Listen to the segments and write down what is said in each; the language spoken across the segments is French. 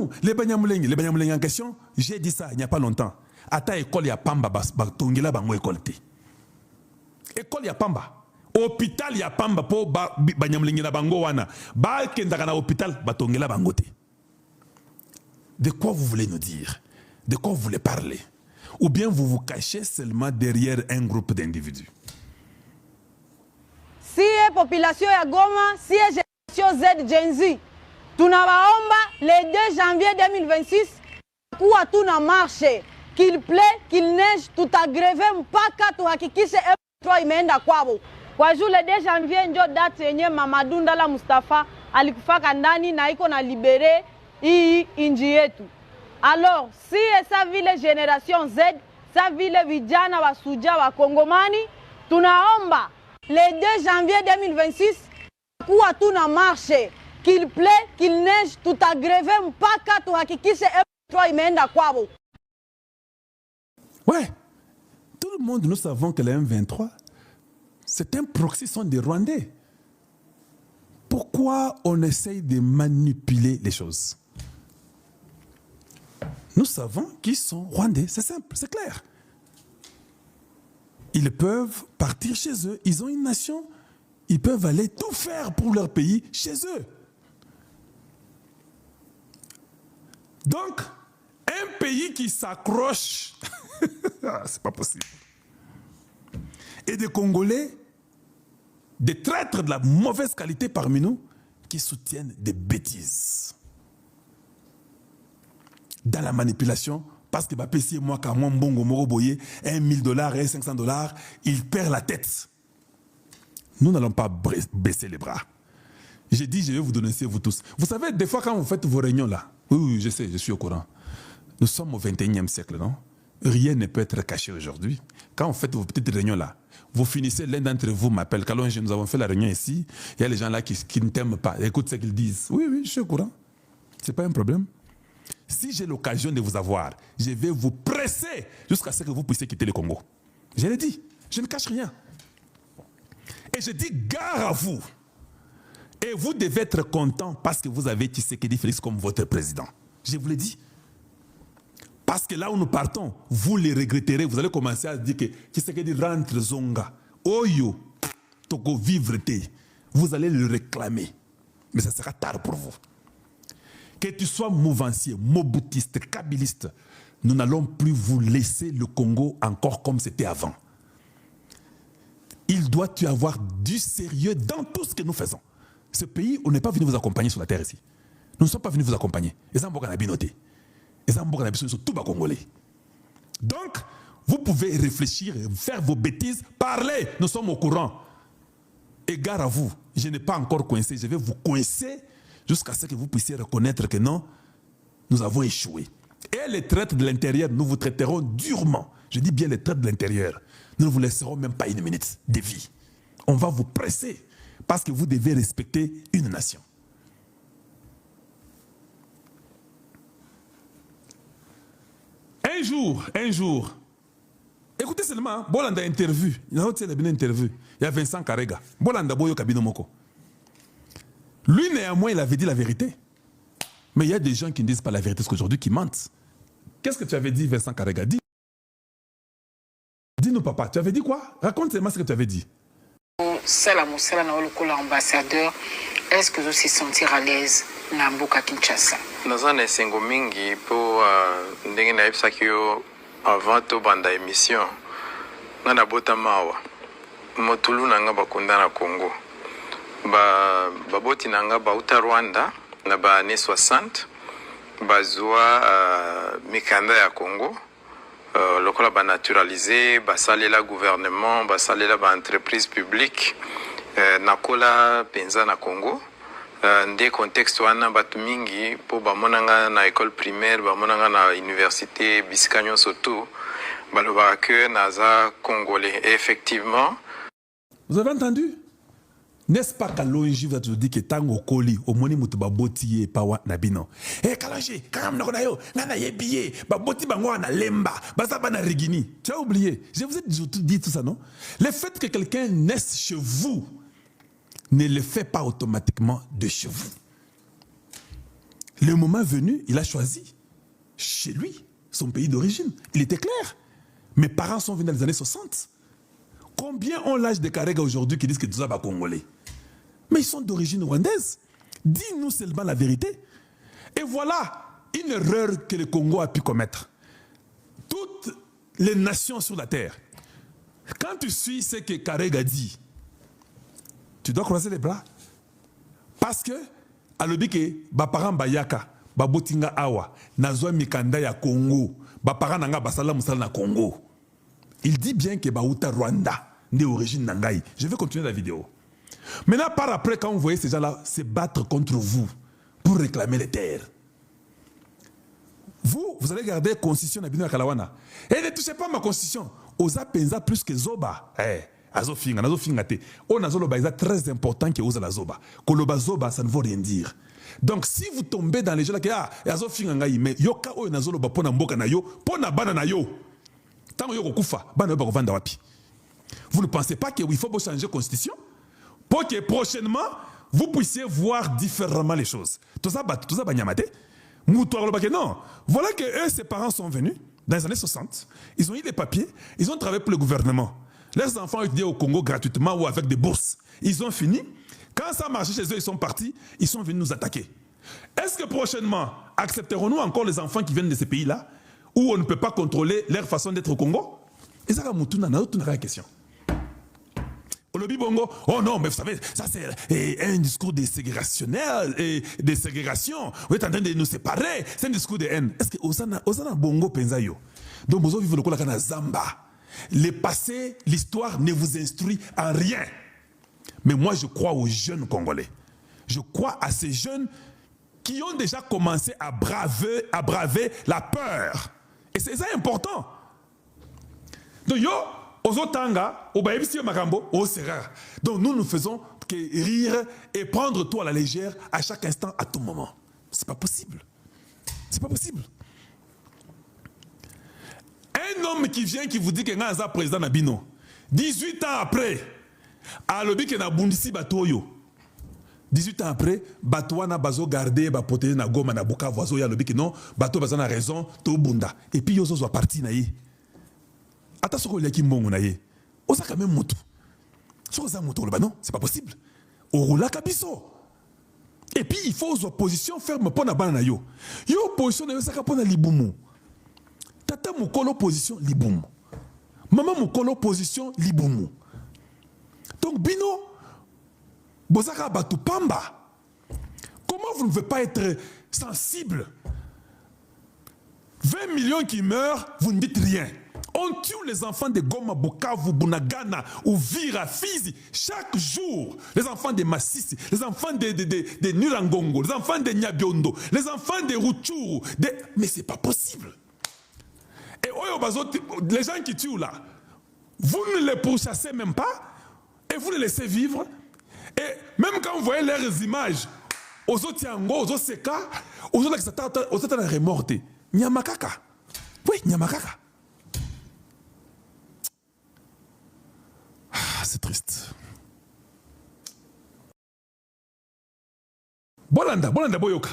Non, les Banyamulenge en question, j'ai dit ça il n'y a pas longtemps. Ata école ya pamba tongela bango école te. École ya pamba. Hôpital ya pamba po Banyamulenge na bango wana. Ba kendaka na hôpital batongela bango te. De quoi vous voulez nous dire? De quoi vous voulez parler? Ou bien vous vous cachez seulement derrière un groupe d'individus? Si est population ya Goma, si est génération Z Gen Z, tunawaomba le 2 janvier 2026 kuwa tuna marche, qu'il plaît, qu'il neige, tutagreve mpaka tuhakikishe M23 imeenda kwao. Kwa juu le 2 janvier ndio date yenye Mamadou Ndala Mustafa alikufaka ndani na iko na libere hii inji yetu. Alors, si esa vile génération Z, sa vile vijana wa suja wa Kongomani, tunaomba le 2 janvier 2026 kuwa tuna marche, qu'il plaît, qu'il neige, tutagreve mpaka tuhakikishe M23 imeenda kwao. Ouais, tout le monde nous savons que le M23 c'est un proxy, sont des Rwandais. Pourquoi on essaye de manipuler les choses? Nous savons qu'ils sont Rwandais, c'est simple, c'est clair. Ils peuvent partir chez eux, ils ont une nation, ils peuvent aller tout faire pour leur pays chez eux. Donc, un pays qui s'accroche, c'est pas possible. Et des Congolais, des traîtres de la mauvaise qualité parmi nous, qui soutiennent des bêtises. Dans la manipulation, parce que Bapessi moi, quand moi, Mbongo Moroboye, $1 000 et $500, il perd la tête. Nous n'allons pas baisser les bras. J'ai dit, je vais vous donner, vous tous. Vous savez, des fois, quand vous faites vos réunions là, oui, je sais, je suis au courant. Nous sommes au 21e siècle, non? Rien ne peut être caché aujourd'hui. Quand vous faites vos petites réunions là, vous finissez, l'un d'entre vous m'appelle, Kalonge, nous avons fait la réunion ici, il y a les gens là qui ne t'aiment pas. Écoute ce qu'ils disent. Oui, oui, je suis au courant. Ce n'est pas un problème. Si j'ai l'occasion de vous avoir, je vais vous presser jusqu'à ce que vous puissiez quitter le Congo. Je l'ai dit, je ne cache rien. Et je dis gare à vous. Et vous devez être content parce que vous avez Tshisekedi Félix comme votre président. Je vous l'ai dit. Parce que là où nous partons, vous les regretterez. Vous allez commencer à dire que Tshisekedi rentre Zonga. Oyo, Togo vivre te. Vous allez le réclamer. Mais ça sera tard pour vous. Que tu sois mouvancier, moboutiste, kabiliste, nous n'allons plus vous laisser le Congo encore comme c'était avant. Il doit y avoir du sérieux dans tout ce que nous faisons. Ce pays, on n'est pas venu vous accompagner sur la terre ici. Nous ne sommes pas venus vous accompagner. Les gens sont tous bas congolais. Donc, vous pouvez réfléchir, faire vos bêtises, parler. Nous sommes au courant. Égard à vous, je n'ai pas encore coincé. Je vais vous coincer jusqu'à ce que vous puissiez reconnaître que non, nous avons échoué. Et les traites de l'intérieur, nous vous traiterons durement. Je dis bien les traites de l'intérieur. Nous ne vous laisserons même pas une minute de vie. On va vous presser parce que vous devez respecter une nation. Un jour, écoutez seulement, Bolanda interview, il y a Vincent Karega, Bolanda Boyo Kabino Moko. Lui, néanmoins, il avait dit la vérité. Mais il y a des gens qui ne disent pas la vérité aujourd'hui, qui mentent. Qu'est-ce que tu avais dit, Vincent Karega? Dis-nous, papa, tu avais dit quoi? Raconte-moi ce que tu avais dit. Ambassadeur, est-ce que vous se sentir à l'aise na mboka Kinshasa? Nazana esengo mingi po ndenge na yebisaki yo avant to banda émission. Nana bota mawa. Motulu nanga bakunda na Congo. Baboti nanga bauta Rwanda na ba années 60 bazwa mikanda ya Congo. Lokola ba naturalisé, basalela gouvernement, basalela ba entreprise publique nakola penza na Congo. Nde contexte wana batu mingi po bamonanga na école primaire, bamonanga na université bisika nyonso tu balobaka que naza congolais. Et effectivement, vous avez entendu? N'est-ce pas Kalonji vous a toujours dit que tango koli au moni mutu baboti pawa nabino. Eh Kalonji, quand même na yo, nana yebiye, baboti bango na lemba, bazaba na rigini. Tu as oublié? Je vous ai dit tout ça, non? Le fait que quelqu'un naisse chez vous ne le fait pas automatiquement de chez vous. Le moment venu, il a choisi chez lui, son pays d'origine. Il était clair. Mes parents sont venus dans les années 60. Combien ont l'âge des Karega aujourd'hui qui disent que tout ça va congolais? Mais ils sont d'origine rwandaise. Dis-nous seulement la vérité. Et voilà une erreur que le Congo a pu commettre. Toutes les nations sur la terre, quand tu suis ce que Karega dit, tu dois croiser les bras. Parce que, à l'obike, baparan bayaka, babotinga awa, nazwa mikanda ya Congo, baparan nanga basala musala na Congo. Il dit bien que Baouta Rwanda, né origine Nangaï. Je vais continuer la vidéo. Maintenant, par après, quand vous voyez ces gens-là se battre contre vous pour réclamer les terres, vous allez garder la constitution de Bino Kalawana. Et ne touchez pas ma constitution. Oza penza plus que Zoba. Azofinga, nazofinga te. On a Zoloba, c'est très important que Oza la Zoba. Koloba Zoba, ça ne veut rien dire. Donc si vous tombez dans les gens là, que Azofinga ngai, mais yoka o na Zoloba pona mboka na yo, pona bana na yo. Tant yo kokufa, bana yo ba kovanda wapi. Vous ne pensez pas qu'il faut changer la constitution pour que prochainement vous puissiez voir différemment les choses. Tout ça, banyamate. Non. Voilà que eux, ses parents sont venus dans les années 60. Ils ont eu des papiers. Ils ont travaillé pour le gouvernement. Leurs enfants ont étudié au Congo gratuitement ou avec des bourses. Ils ont fini. Quand ça marchait chez eux, ils sont partis. Ils sont venus nous attaquer. Est-ce que prochainement, accepterons-nous encore les enfants qui viennent de ces pays-là où on ne peut pas contrôler leur façon d'être au Congo? Et ça, c'est une question. Oh non, mais vous savez, ça c'est un discours de ségrégationnel et de ségrégation. Vous êtes en train de nous séparer. C'est un discours de haine. Est-ce que Osana Bongo Penzayo? Donc, vous vivez le coup là, Zamba. Le passé, l'histoire ne vous instruit en rien. Mais moi, je crois aux jeunes Congolais. Je crois à ces jeunes qui ont déjà commencé à braver la peur. Et c'est ça important. Donc, donc nous faisons que rire et prendre tout à la légère à chaque instant, à tout moment. C'est pas possible. C'est pas possible. Un homme qui vient qui vous dit que Ngaza président Nabino, 18 ans après, à l'objet que na bundisi batoyo. 18 ans après, Batouana bazo gardé, protéger na goma na buka voiso ya l'objet que non, bato bazana raison, to bunda. Et puis yozo soit parti na yi. Attention, il y a qui mbongo na ye. Osa quand même mutu. Soza mutu le non, c'est pas possible. Orula kabiso. Et puis il faut aux oppositions ferme pour na bana yo. Yo opposition na yo saka pour na libumu. Tata mukolo opposition libumu. Maman mukolo opposition libumu. Donc bino bozaka batu pamba. Comment vous ne pouvez pas être sensible? 20 millions qui meurent, vous ne dites rien. On tue les enfants de Goma, Bukavu, Bunagana, Uvira, Fizi, chaque jour. Les enfants de Massissi, les enfants de Nurangongo, les enfants de Nyabiondo, les enfants de Rutshuru. Mais c'est pas possible. Et les gens qui tuent là, vous ne les pourchassez même pas et vous les laissez vivre. Et même quand vous voyez leurs images, aux autres Tiango, aux autres Seka, aux autres qui sont remortés. Nyamakaka. Oui, Nyamakaka. C'est triste. Bolanda boyoka.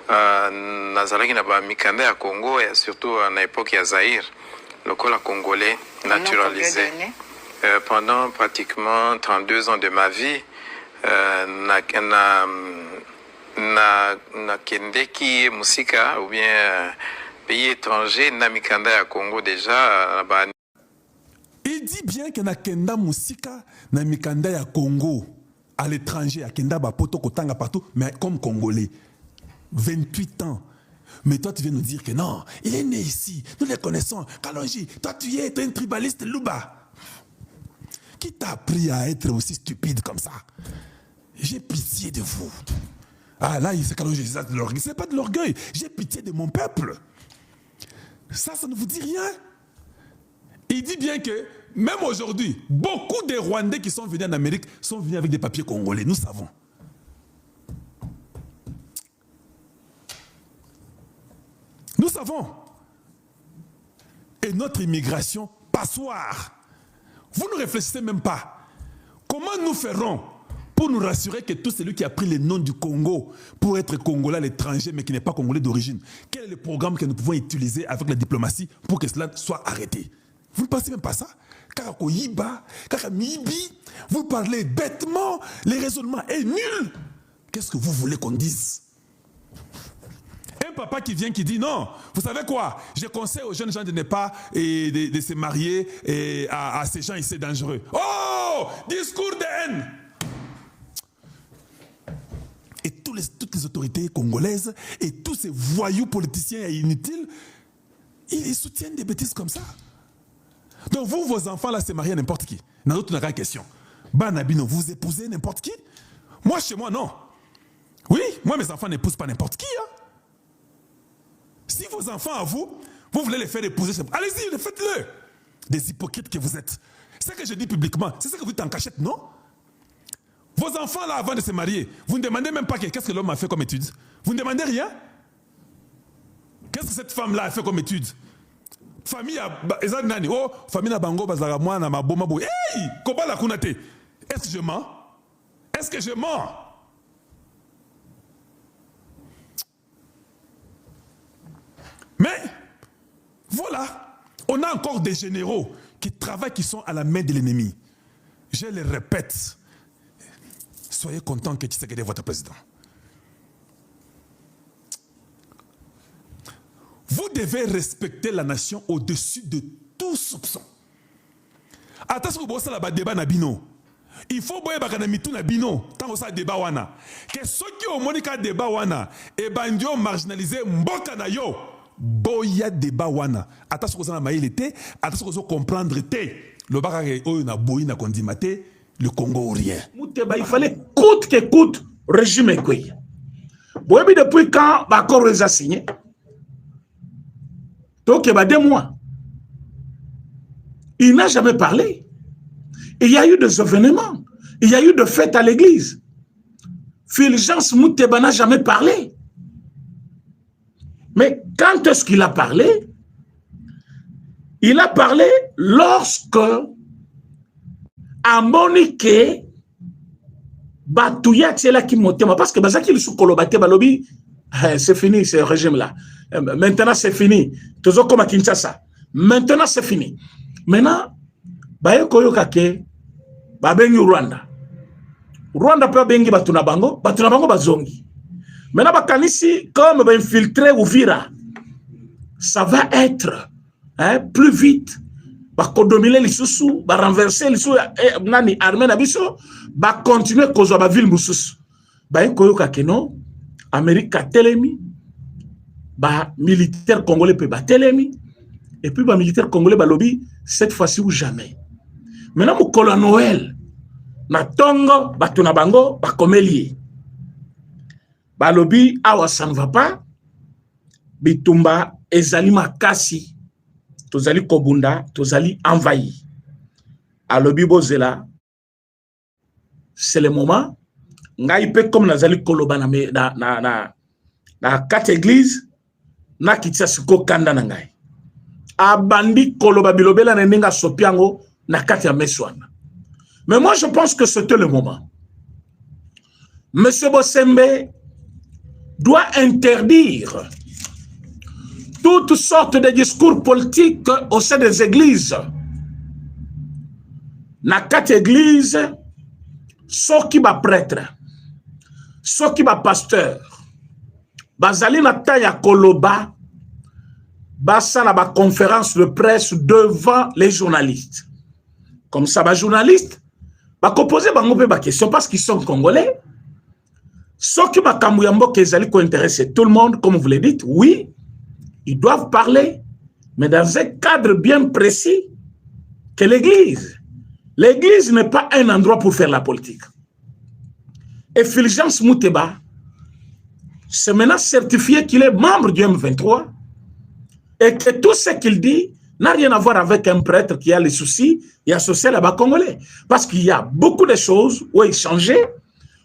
Nazalaki na ba mikanda ya Congo et surtout à l'époque ya Zaïre, le col congolais naturalisé. Pendant pratiquement 32 ans de ma vie, na kendeki musika ou bien pays étranger na mikanda ya Congo déjà. Il dit bien que na kenda musika na mikanda ya Congo à l'étranger, à kenda ba poto kotanga partout, mais comme Congolais. 28 ans. Mais toi, tu viens nous dire que non, il est né ici, nous les connaissons. Kalonji, toi, tu es un tribaliste Luba. Qui t'a appris à être aussi stupide comme ça? J'ai pitié de vous. Ah là, c'est Kalonji, c'est de l'orgueil. C'est pas de l'orgueil. J'ai pitié de mon peuple. Ça ne vous dit rien? Il dit bien que, même aujourd'hui, beaucoup de Rwandais qui sont venus en Amérique sont venus avec des papiers congolais. Nous savons. Nous savons. Et notre immigration passoire. Vous ne réfléchissez même pas. Comment nous ferons pour nous rassurer que tout celui qui a pris le nom du Congo pour être Congolais à l'étranger, mais qui n'est pas Congolais d'origine, quel est le programme que nous pouvons utiliser avec la diplomatie pour que cela soit arrêté? Vous ne pensez même pas ça? Vous parlez bêtement, le raisonnement est nul. Qu'est-ce que vous voulez qu'on dise? Un papa qui vient qui dit non, vous savez quoi, je conseille aux jeunes gens de ne pas de se marier à ces gens ici dangereux. Oh, discours de haine. Et toutes les autorités congolaises et tous ces voyous politiciens inutiles, ils soutiennent des bêtises comme ça. Donc vous, vos enfants là, se marient à n'importe qui. Dans d'autres, on a une question. Banabino, vous épousez n'importe qui? Moi, chez moi, non. Oui, moi, mes enfants n'épousent pas n'importe qui. Hein. Si vos enfants, à vous voulez les faire épouser, allez-y, faites-le. Des hypocrites que vous êtes. C'est ce que je dis publiquement. C'est ça que vous dites en cachette, non? Vos enfants, là, avant de se marier, vous ne demandez même pas qu'est-ce que l'homme a fait comme étude. Vous ne demandez rien. Qu'est-ce que cette femme-là a fait comme étude? Famille famille bango bazara mwana maboma bo. Hey, koba la kunate. Est-ce que je mens? Est-ce que je mens? Mais voilà, on a encore des généraux qui travaillent, qui sont à la main de l'ennemi. Je le répète, soyez contents que Tshisekedi est votre président. Vous devez respecter la nation au-dessus de tout soupçon. Attention, vous avez un débat nabino. Il faut que vous ayez un nabino. Tant que vous avez un débat wana. Que ceux qui ont un débat wana, et bandio marginalisé mboka na yo. Boya débat wana. Attention, vous avez un été. Attention, vous comprendre té. Le barrage oyo na boyi na kondimate. Le Congo ou rien. Il fallait coûte que coûte régime Ekwe. Boyebi depuis quand l'accord les a signé? Donc, il y a 2 mois. Il n'a jamais parlé. Il y a eu des événements. Il y a eu des fêtes à l'église. Fulgence Mouteba n'a jamais parlé. Mais quand est-ce qu'il a parlé? Il a parlé lorsque à Monique Batouya Tchela qui motema parce que Bazaki le soukolobate balobi c'est fini ce régime là. Maintenant c'est fini. Toujours comme à Kinshasa. Maintenant c'est fini. Maintenant baye koyoka ke babengi Rwanda. Rwanda peut bengi batuna bango bazongi. Maintenant bakanisi comme ba infiltrer Uvira. Ça va être plus vite. Bakodominer les sous, ba renverser les sous nani armée na biso, ba continuer kozwa ba ville mususu. Baye koyoka ke non Amérique a telemi. Bah, militaire congolais peut battre l'ennemi et puis bah, militaire congolais bah, lobby cette fois-ci ou jamais. Maintenant mon colo Noël na tongo bah tuna bango bah komelie bah lobby awa ça ne va pas bitumba ezali makasi tozali kobunda tozali envahi à lobby bozela c'est le moment ngai pe comme nazali koloba na 4 églises na kitsa siko kanda na ngai abandi koloba bilobela na ninga sopiango na kati ya meswana. Mais moi je pense que c'était le moment. Monsieur Bossembe doit interdire toutes sortes de discours politiques au sein des églises. Na 4 églises soki ba prêtre soki ba pasteur bazali na taya koloba basa na ba conférence de presse devant les journalistes. Comme ça ba journalistes ba poser bango pe ba question parce qu'ils sont congolais. Ceux qui ba kamuyambo kezali ko intéresser tout le monde comme vous le dites, oui, ils doivent parler mais dans un cadre bien précis que l'église. L'église n'est pas un endroit pour faire la politique. Et Fulgence Mouteba c'est maintenant certifié qu'il est membre du M23 et que tout ce qu'il dit n'a rien à voir avec un prêtre qui a les soucis et associé là-bas congolais. Parce qu'il y a beaucoup de choses où il changeait.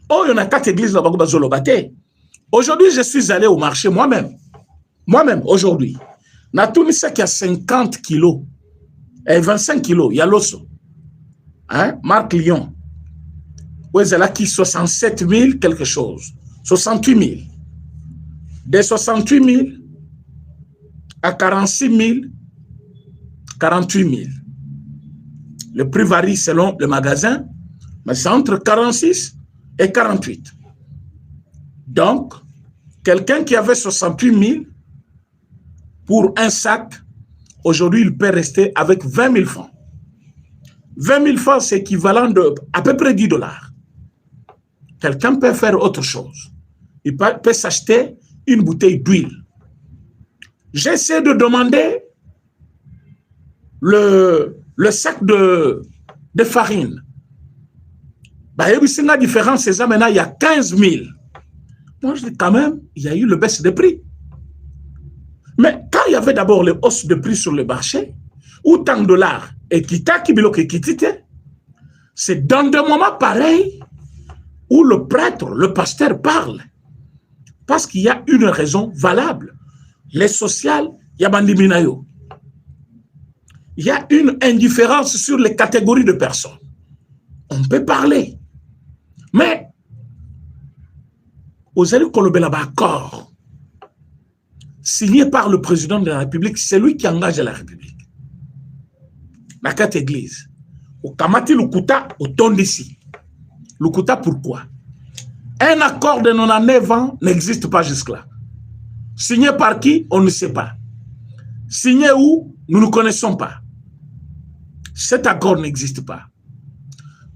Oh, il y en a 4 églises là-bas. Aujourd'hui, je suis allé au marché moi-même. Moi-même, aujourd'hui. Natunisek qui a 50 kilos et 25 kilos. Il y a l'osso. Hein? Marc Lyon. ouais, c'est là qui 67 000 quelque chose. 68 000. De 68 000 à 46 000, 48 000. Le prix varie selon le magasin, mais c'est entre 46 et 48. Donc, quelqu'un qui avait 68 000 pour un sac, aujourd'hui, il peut rester avec 20 000 francs. 20 000 francs, c'est équivalent de à peu près 10 dollars. Quelqu'un peut faire autre chose. Il peut s'acheter une bouteille d'huile. J'essaie de demander le sac de farine. Bah, il y a une différence, c'est ça, maintenant, il y a 15 000. Moi, je dis quand même, il y a eu le baisse de prix. Mais quand il y avait d'abord les hausses de prix sur le marché, ou tant de dollars, et c'est dans des moments pareils où le prêtre, le pasteur parle. Parce qu'il y a une raison valable. Les sociales, il y a bandiminayo. Il y a une indifférence sur les catégories de personnes. On peut parler. Mais, vous allez colober là-bas accord signé par le président de la République, c'est lui qui engage la République. La carte église. Au Kamati Lukuta, au Tondisi. Lukuta, pourquoi? Un accord de 99 ans n'existe pas jusque-là. Signé par qui? On ne sait pas. Signé où? Nous ne connaissons pas. Cet accord n'existe pas.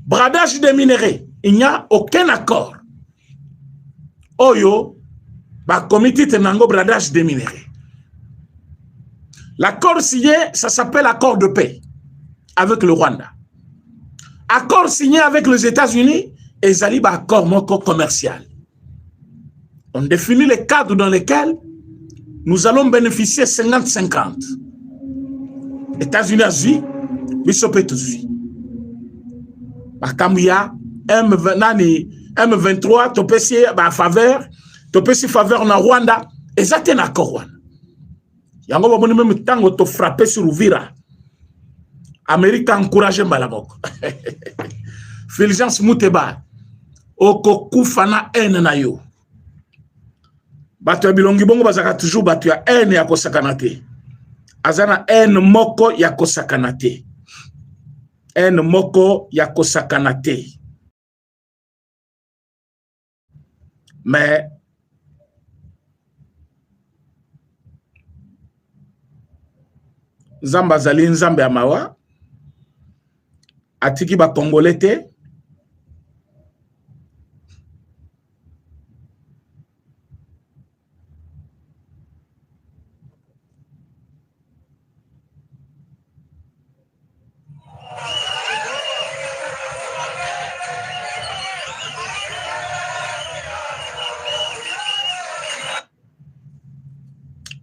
Bradage des minéraux, il n'y a aucun accord. Oyo, bah, comité tenango bradage des minéraux. L'accord signé, ça s'appelle accord de paix avec le Rwanda. Accord signé avec les États-Unis et Zali, bah, accord commercial. On définit les cadres dans lesquels nous allons bénéficier 50-50. États-Unis a vu, Bishop tous vu. Bakamia, M23, Topesi, bah, faveur, Topesi faveur en Rwanda, et ça c'est un accord. Yango baboni même tango to frapper sur Uvira. Amérique a encouragé Malabok. Fulgence Mouteba, Oko Kufana N na yo. Batu ya bilongi bongo bazaka toujours batu ya N ya kosakanate. Azana N moko ya kosakanate. N moko ya kosakanate. Mais Zamba zali nzambe ya mawa atiki ba Congolais te.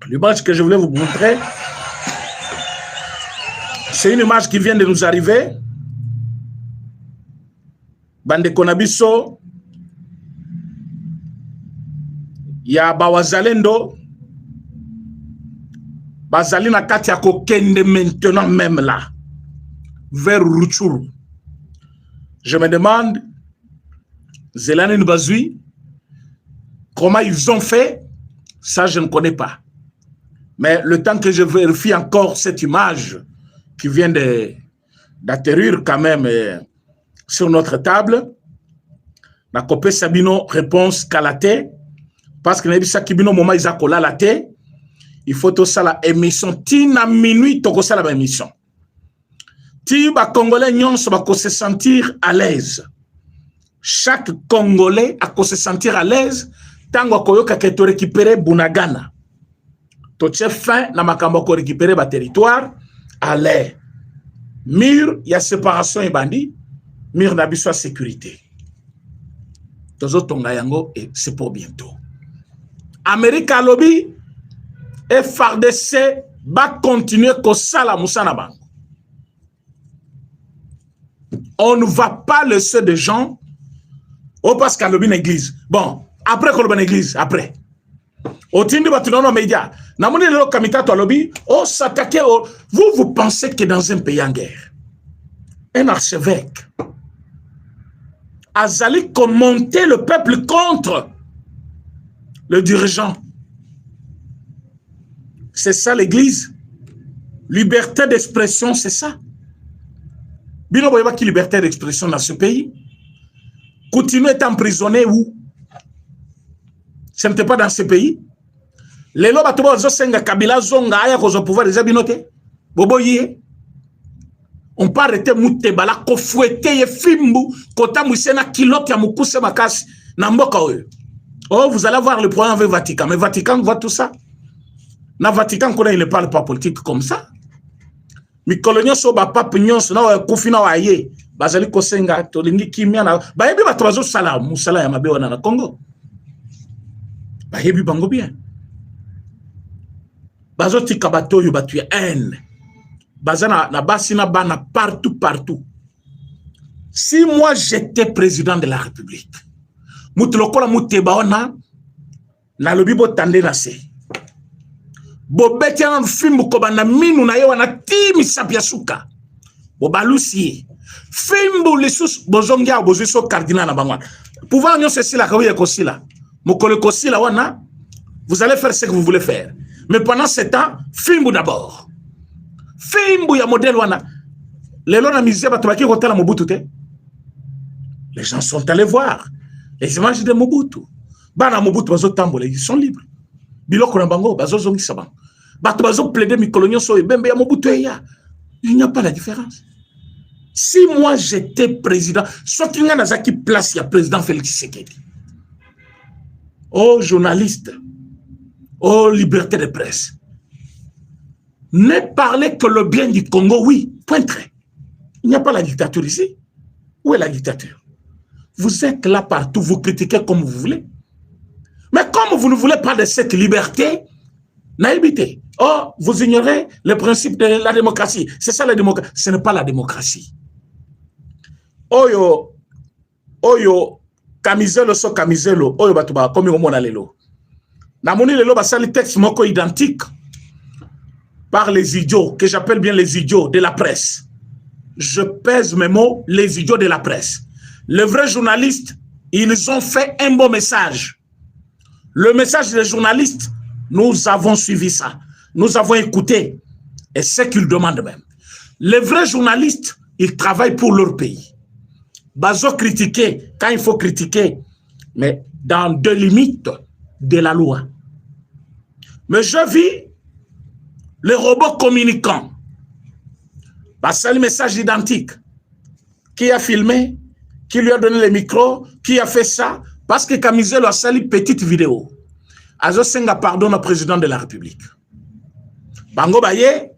L'image que je voulais vous montrer, c'est une image qui vient de nous arriver. Bande Konabiso, ya Bawazalendo, Bazalina Katia Kokende maintenant même là, vers Rutshuru. Je me demande, Zelane Nbazui, comment ils ont fait, ça je ne connais pas. Mais le temps que je vérifie encore cette image qui vient d'atterrir quand même sur notre table, la copie Sabino réponse Kalate, parce que ça Kibino moment ils a la thé, il faut tout ça la émission tina minuit toko ça la émission. Ti ba Congolais nyon so ba se sentir à l'aise. Chaque Congolais a se sentir à l'aise tango koyoka ke to récupérer Bunagana. Tout chef fin na makambo ko récupérer ba territoire à l'air. Mur, il y a séparation et bandit. Mur n'a pas sécurité. Tozo tonga yango et c'est pour bientôt. Amérique à lobby et FARDC va continuer comme ça la Moussana Bango. On ne va pas laisser des gens au parce qu'à lobby l'église. Bon, après qu'on lobby l'église, après. Au tindi batunono média. Namoni le kamita to lobby, oh s'attaquer au. Vous pensez que dans un pays en guerre, un archevêque azali commenter le peuple contre le dirigeant. C'est ça l'église. Liberté d'expression, c'est ça. Bino boyeba qui liberté d'expression dans ce pays. Continuer d'être emprisonné où? Ce n'était pas dans ce pays. Les lois batoba zosenga kabila zonga aya kozo pouvoir déjà binote. Boboye. On peut arrêter Moutebala ko fouetter ye fimbu kota musena kilote ya mukuse makasi na mboka oyo. Oh, vous allez voir le problème avec le Vatican. Mais le Vatican voit tout ça. Dans le Vatican, il ne parle pas politique comme ça. Mais coloniaux sont pas pignons, na kufina wa ye. Bazali kosenga to lingi kimia na. Ba yebi batwazo sala musala ya mabe wana na Congo. Ba yebi bango bien. Bazo tikabato yo batu ya haine. Bazana na basina bana partout. Si moi j'étais président de la République, Moutulokola Moutebaona, na lobibo tande na se. Bobetia na fimbu kobana minu na yewa na timi sapiasuka. Bobalusi. Fimbu lesus bozongia boziso cardinal na bangwa. Pouvoir nyo ceci la kawiye kosila. Mokole kosila wana, vous allez faire ce que vous voulez faire. Mais pendant ce temps, fimbu d'abord. Fimbu ya modèle wana. Lelo na misé batubaki hôtel à Mobutu te. Les gens sont allés voir les images de Mobutu. Bana Mobutu bazo tambole, ils sont libres. Biloko na bango bazo zongi saban. Bato bazo plaider mi coloniaux so ebembe ya Mobutu ya. Il n'y a pas la différence. Si moi j'étais président, soit qu'il y a qui place il y a président Félix Tshisekedi. Oh journaliste, oh liberté de presse. Ne parlez que le bien du Congo, oui, point trait. Il n'y a pas la dictature ici. Où est la dictature? Vous êtes là partout, vous critiquez comme vous voulez. Mais comme vous ne voulez pas de cette liberté, naïveté. Oh, vous ignorez le principe de la démocratie. C'est ça la démocratie. Ce n'est pas la démocratie. Oyo, camiselo so camiselo, oyo batuba, comme au mona lelo. Namoni lelo basali texte moko identique par les idiots, que j'appelle bien les idiots de la presse. Je pèse mes mots, les idiots de la presse. Les vrais journalistes, ils ont fait un bon message. Le message des journalistes, nous avons suivi ça. Nous avons écouté. Et ce qu'ils demandent même. Les vrais journalistes, ils travaillent pour leur pays. Bazo critiquer, quand il faut critiquer, mais dans des limites de la loi. Mais je vis les robots communicants. C'est le message identique. Qui a filmé? Qui lui a donné le micro? Qui a fait ça? Parce que Kamizelo a sali petite vidéo. Azo senga pardon au président de la République. Bango baye,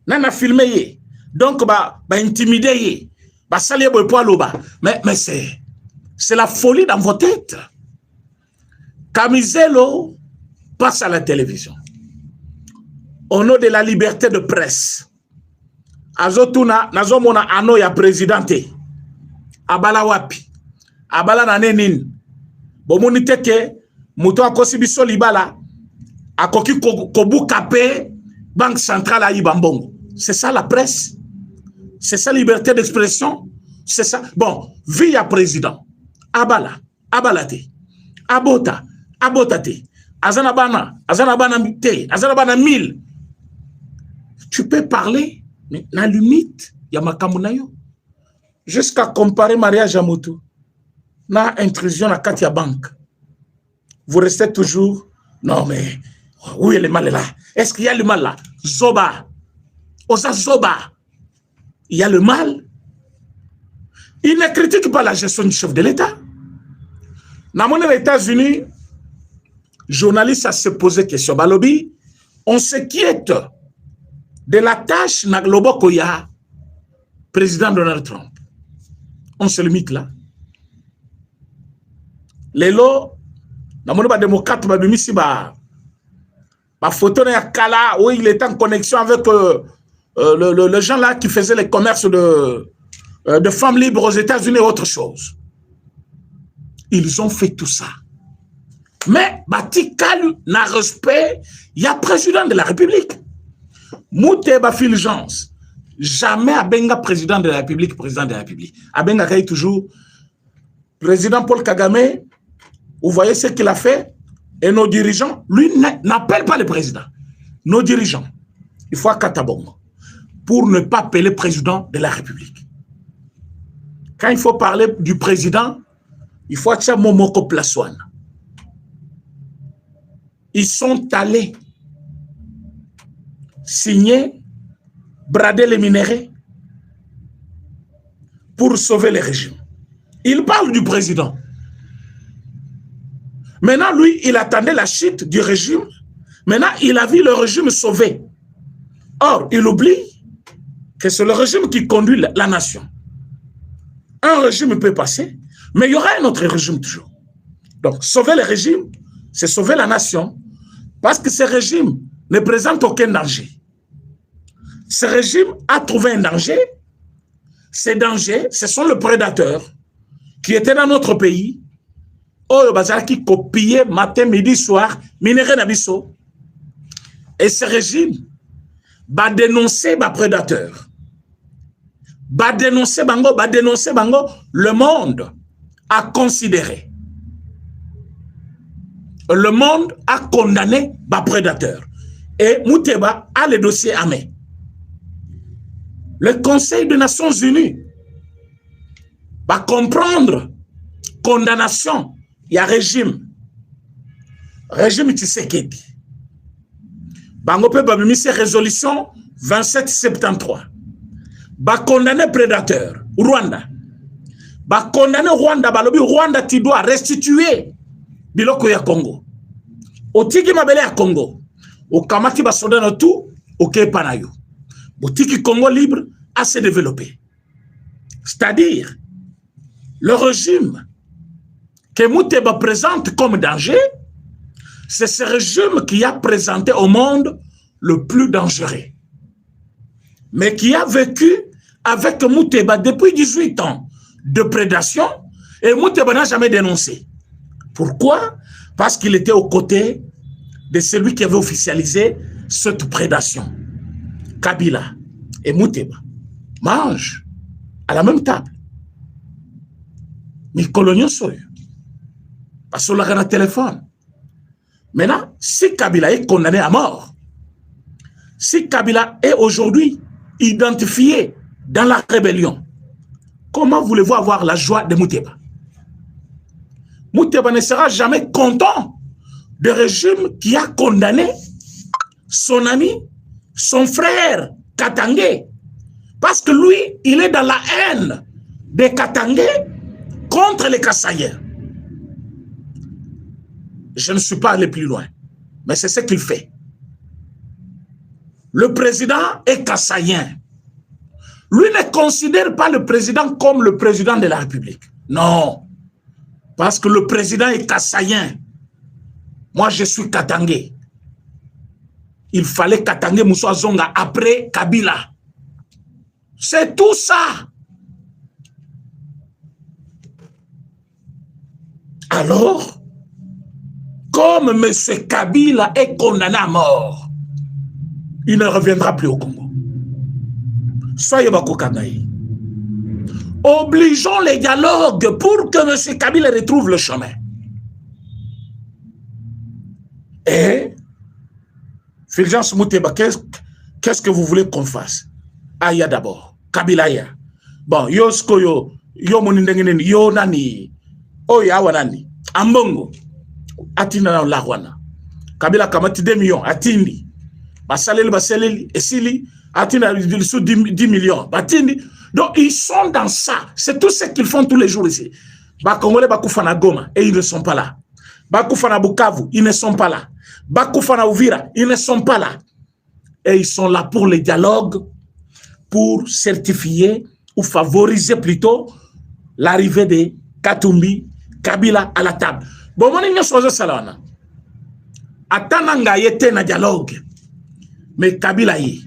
nana filmé ye. Donc ba intimider ye. Ba sali boy po loba. Mais c'est la folie dans vos têtes. Kamizelo passe à la télévision. Au nom de la liberté de presse. Azotuna nazomona ano ya présidenté. Abala wapi. Abala nanenin. Bomoni teke muto akosi biso libala akoki kobu kapé banque centrale à Ibambongo. C'est ça la presse. C'est ça la liberté d'expression. C'est ça. Bon, via président. Abala, abalate. Abota, abotate. Azanabana te, azanabana 1000. Tu peux parler, mais la limite, il y a makamunayo. Jusqu'à comparer mariage à Motu. Na intrusion à Katia Bank. Vous restez toujours. Non, mais où est le mal là? Est-ce qu'il y a le mal là? Zoba. Osa Zoba. Il y a le mal. Il ne critique pas la gestion du chef de l'État. Dans les États-Unis, journaliste a se posé question. Balobi, on s'inquiète de la tâche na Globokoya, président Donald Trump. On se limite là. Les lots, dans mon démocrate, ma photo de Kala, où il était en connexion avec le gens là qui faisait les commerces de femmes libres aux États-Unis et autre chose. Ils ont fait tout ça. Mais Batikal n'a respect, il y a président de la République. Mouteba Fulgence, jamais Abenga président de la République, président de la République. Abenga est toujours Président Paul Kagame, vous voyez ce qu'il a fait? Et nos dirigeants, lui n'appelle pas le président. Nos dirigeants, il faut à Katabongo pour ne pas appeler président de la République. Quand il faut parler du président, il faut à Momoko Plaswan. Ils sont allés signer, brader les minéraux pour sauver le régime. Il parle du président. Maintenant, lui, il attendait la chute du régime. Maintenant, il a vu le régime sauvé. Or, il oublie que c'est le régime qui conduit la nation. Un régime peut passer, mais il y aura un autre régime toujours. Donc, sauver le régime, c'est sauver la nation, parce que ce régime ne présente aucun danger. Ce régime a trouvé un danger. Ces dangers, ce sont les prédateurs qui étaient dans notre pays, qui copiaient matin, midi, soir, minéré nabiso. Et ce régime va dénoncer les prédateurs. Va dénoncer bango, le monde a considéré. Le monde a condamné les prédateurs. Et Mouteba a le dossier à main. Le Conseil des Nations Unies va comprendre condamnation. Il y a régime. Régime Tshisekedi. Bango peut mis ces résolutions 2773. Va condamner prédateur. Rwanda. Va condamner Rwanda. Rwanda, tu dois restituer biloko ya Congo. Otiki mabele ya Congo. Okamati ba soda na tout. Ok panayo. Otiki Congo libre à se développer. C'est-à-dire, le régime que Mouteba présente comme danger, c'est ce régime qui a présenté au monde le plus dangereux. Mais qui a vécu avec Mouteba depuis 18 ans de prédation, et Mouteba n'a jamais dénoncé. Pourquoi? Parce qu'il était aux côtés de celui qui avait officialisé cette prédation. Kabila et Mouteba mangent à la même table. Mais coloniaux sont parce qu'on a un téléphone. Maintenant, si Kabila est condamné à mort, si Kabila est aujourd'hui identifié dans la rébellion, comment voulez-vous avoir la joie de Mouteba? Mouteba ne sera jamais content du régime qui a condamné son ami, son frère Katangé, parce que lui, il est dans la haine des Katangé contre les Kassaïens. Je ne suis pas allé plus loin, mais c'est ce qu'il fait. Le président est Kassaïen. Lui ne considère pas le président comme le président de la République. Non, parce que le président est Kassaïen. Moi, je suis Katangé. Il fallait Katangé Moussa Zonga après Kabila. C'est tout ça. Alors, comme M. Kabila est condamné à mort, il ne reviendra plus au Congo. Soyez Bakokanaï. Obligeons les dialogues pour que M. Kabila retrouve le chemin. Et, Fulgence Mouteba, qu'est-ce que vous voulez qu'on fasse? Aya d'abord. Kabila ya. Bon, yo sko yo monindengene yo nani. Oh ya wanani. Ambongo. Atina na Larwana. Kabila kamati 2 millions. Atindi. Basaleli. Esili. Atina 10 millions. Batindi. Donc ils sont dans ça. C'est tout ce qu'ils font tous les jours ici. Bakongole Bakoufana Goma. Et ils ne sont pas là. Bakoufana Bukavu. Ils ne sont pas là. Bakoufana Ouvira. Ils ne sont pas là. Et ils sont là pour les dialogues, pour certifier ou favoriser plutôt l'arrivée de Katumbi, Kabila à la table. Bon, moi, je suis salana. Atananga yete na dialogue. Mais Kabila y.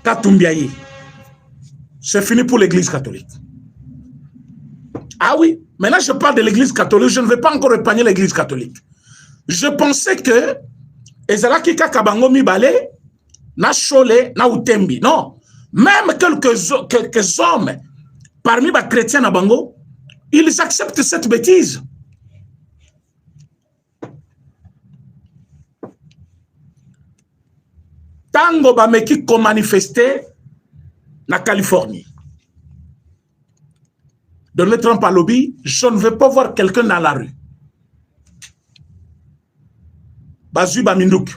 Katumbi y. C'est fini pour l'église catholique. Ah oui, maintenant je parle de l'église catholique, je ne vais pas encore épargner l'église catholique. Je pensais que Ezalaki Kakabango Mibale, na Chole, na Utembi. Non, Même quelques hommes parmi les chrétiens à Bango, ils acceptent cette bêtise. Tango Bameki ko manifesté na Californie. Donald Trump a lobby, je ne veux pas voir quelqu'un dans la rue. Bazui ba Mindouk.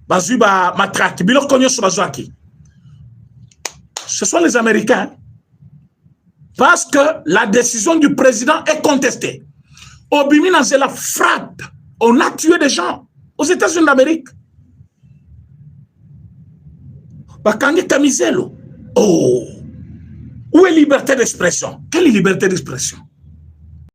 Bazui ba Matraki. Bilo konyo so bazwaki. Ce sont les Américains. Parce que la décision du président est contestée. Obimina la frappe. On a tué des gens aux États-Unis d'Amérique. Bakangi Kamizelo. Oh! Où est liberté d'expression? Quelle liberté d'expression?